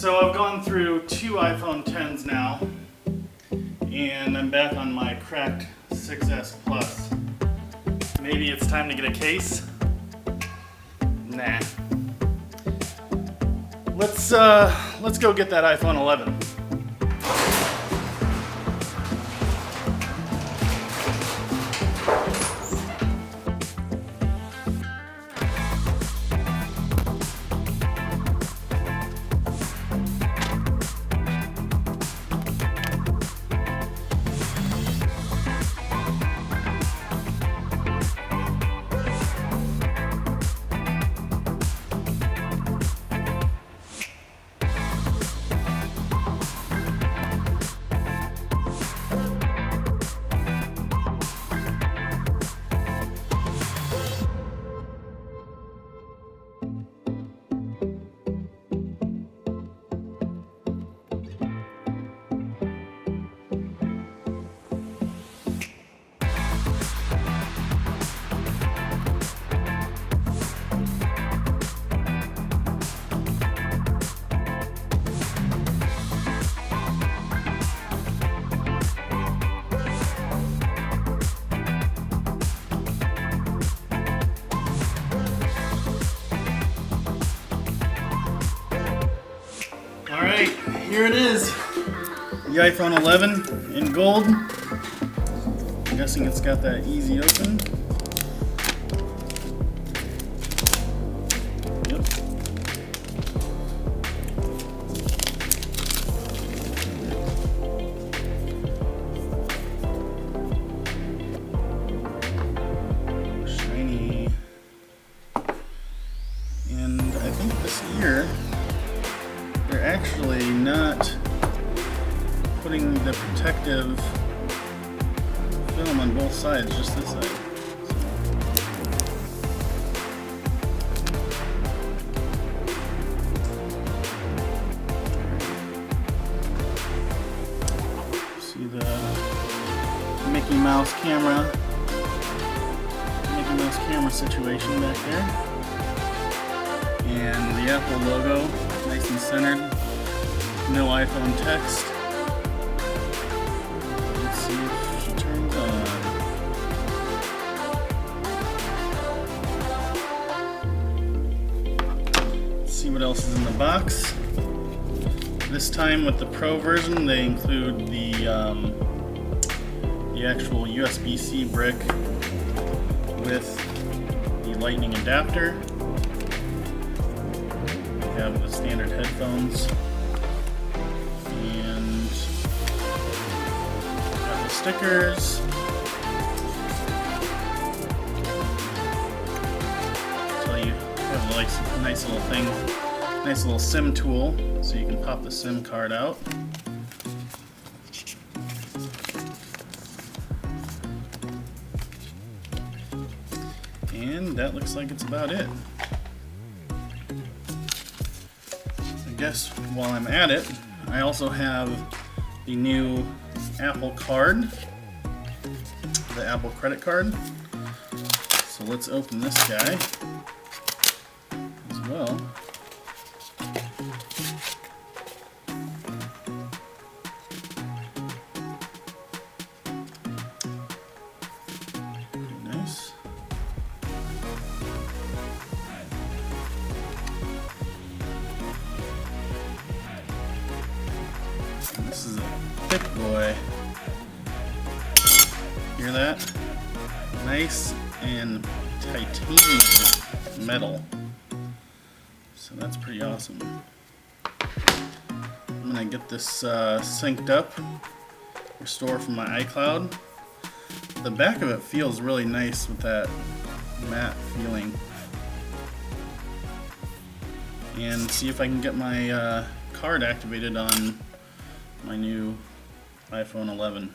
So I've gone through 2 iPhone 10s now, and I'm back on my cracked 6S Plus. Maybe it's time to get a case? Nah. Let's go get that iPhone 11. Alright, here it is. The iPhone 11 in gold. I'm guessing it's got that easy open. Yep. Shiny. And I think this year they're actually not putting the protective film on both sides, just this side. See the Mickey Mouse camera situation back there. And the Apple logo, nice and centered. No iPhone text. Let's see if she turns on. Let's see what else is in the box. This time with the Pro version, they include the actual USB-C brick with the Lightning adapter. We have the standard headphones. Stickers. So you have like a nice little thing, nice little SIM tool, so you can pop the SIM card out. And that looks like it's about it. I guess while I'm at it, I also have the new Apple card, the Apple credit card. So let's open this guy as well. Pretty nice. And this is a thick boy. Hear that? Nice and titanium metal. So that's pretty awesome. I'm gonna get this synced up, restore from my iCloud. The back of it feels really nice with that matte feeling. And see if I can get my card activated on my new iPhone 11.